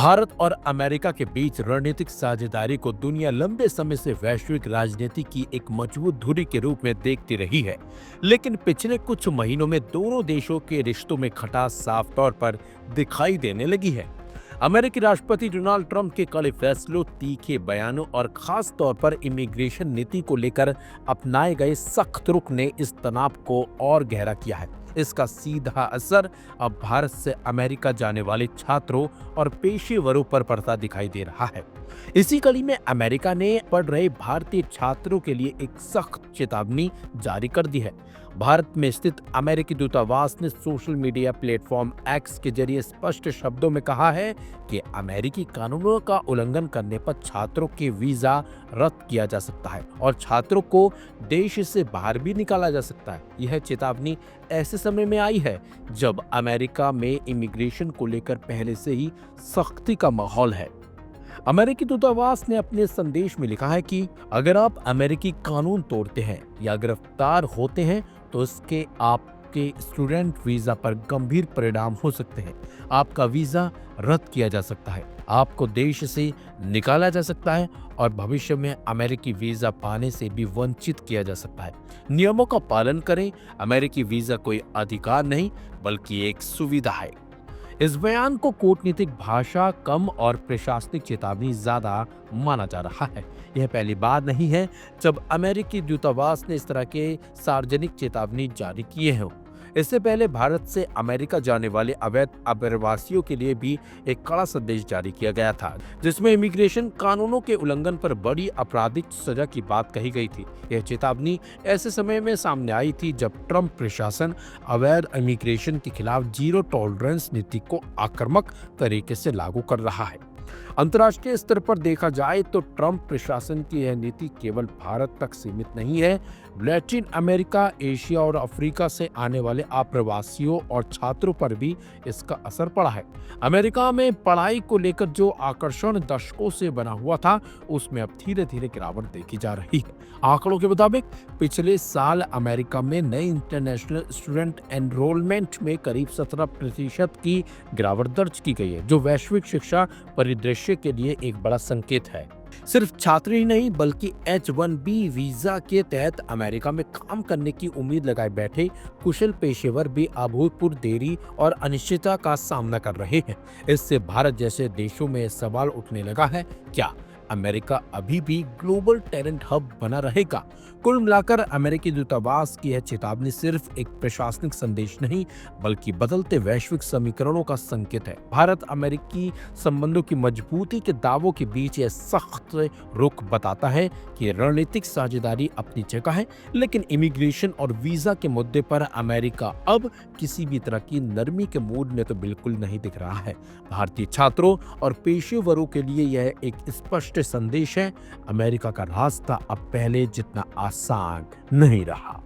भारत और अमेरिका के बीच रणनीतिक साझेदारी को दुनिया लंबे समय से वैश्विक राजनीति की एक मजबूत धुरी के रूप में देखती रही है। लेकिन पिछले कुछ महीनों में दोनों देशों के रिश्तों में खटास साफ तौर पर दिखाई देने लगी है। अमेरिकी राष्ट्रपति डोनाल्ड ट्रंप के कड़े फैसलों, तीखे बयानों और खास तौर पर इमिग्रेशन नीति को लेकर अपनाए गए सख्त रुख ने इस तनाव को और गहरा किया है। इसका सीधा असर अब भारत से अमेरिका जाने वाले छात्रों और पेशेवरों पर पड़ता दिखाई दे रहा है। इसी कड़ी में अमेरिका ने पढ़ रहे भारतीय छात्रों के लिए एक सख्त चेतावनी जारी कर दी है। भारत में स्थित अमेरिकी दूतावास ने सोशल मीडिया प्लेटफॉर्म एक्स के जरिए स्पष्ट शब्दों में कहा है कि अमेरिकी कानूनों का उल्लंघन करने पर छात्रों के वीजा रद्द किया जा सकता है और छात्रों को देश से बाहर भी निकाला जा सकता है। यह चेतावनी ऐसे समय में आई है जब अमेरिका में इमिग्रेशन को लेकर पहले से ही सख्ती का माहौल है। अमेरिकी दूतावास ने अपने संदेश में लिखा है कि अगर आप अमेरिकी कानून तोड़ते हैं या गिरफ्तार होते हैं तो इसके आपके स्टूडेंट वीजा पर गंभीर परिणाम हो सकते हैं। आपका वीजा रद्द किया जा सकता है, आपको देश से निकाला जा सकता है और भविष्य में अमेरिकी वीजा पाने से भी वंचित किया जा सकता है। नियमों का पालन करें। अमेरिकी वीजा कोई अधिकार नहीं बल्कि एक सुविधा है। इस बयान को कूटनीतिक भाषा कम और प्रशासनिक चेतावनी ज्यादा माना जा रहा है। यह पहली बार नहीं है जब अमेरिकी दूतावास ने इस तरह के सार्वजनिक चेतावनी जारी किए हैं। इससे पहले भारत से अमेरिका जाने वाले अवैध अप्रवासियों के लिए भी एक कड़ा संदेश जारी किया गया था, जिसमें इमिग्रेशन कानूनों के उल्लंघन पर बड़ी आपराधिक सजा की बात कही गई थी। यह चेतावनी ऐसे समय में सामने आई थी जब ट्रंप प्रशासन अवैध इमिग्रेशन के खिलाफ जीरो टॉलरेंस नीति को आक्रामक तरीके से लागू कर रहा है। अंतर्राष्ट्रीय स्तर पर देखा जाए तो ट्रंप प्रशासन की यह नीति केवल भारत तक सीमित नहीं है। लैटिन अमेरिका, एशिया और अफ्रीका से आने वाले अप्रवासियों और छात्रों पर भी इसका असर पड़ा है। अमेरिका में पढ़ाई को लेकर जो आकर्षण दशकों से बना हुआ था, उसमें अब धीरे धीरे गिरावट देखी जा रही है। आंकड़ों के मुताबिक पिछले साल अमेरिका में नए इंटरनेशनल स्टूडेंट एनरोलमेंट में करीब 17% की गिरावट दर्ज की गई है, जो वैश्विक शिक्षा परिदृश्य के लिए एक बड़ा संकेत है। सिर्फ छात्र ही नहीं बल्कि H-1B वीजा के तहत अमेरिका में काम करने की उम्मीद लगाए बैठे कुशल पेशेवर भी अभूतपूर्व देरी और अनिश्चितता का सामना कर रहे हैं। इससे भारत जैसे देशों में सवाल उठने लगा है, क्या अमेरिका अभी भी ग्लोबल टैलेंट हब बना रहेगा? कुल मिलाकर अमेरिकी दूतावास की यह चेतावनी सिर्फ एक प्रशासनिक संदेश नहीं बल्कि बदलते वैश्विक समीकरणों का संकेत है। भारत अमेरिकी संबंधों की मजबूती के दावों के बीच यह सख्त रुख बताता है कि रणनीतिक साझेदारी अपनी जगह है, लेकिन इमिग्रेशन और वीजा के मुद्दे पर अमेरिका अब किसी भी तरह की नरमी के मूड में तो बिल्कुल नहीं दिख रहा है। भारतीय छात्रों और पेशेवरों के लिए यह एक स्पष्ट संदेश है, अमेरिका का रास्ता अब पहले जितना आसान नहीं रहा।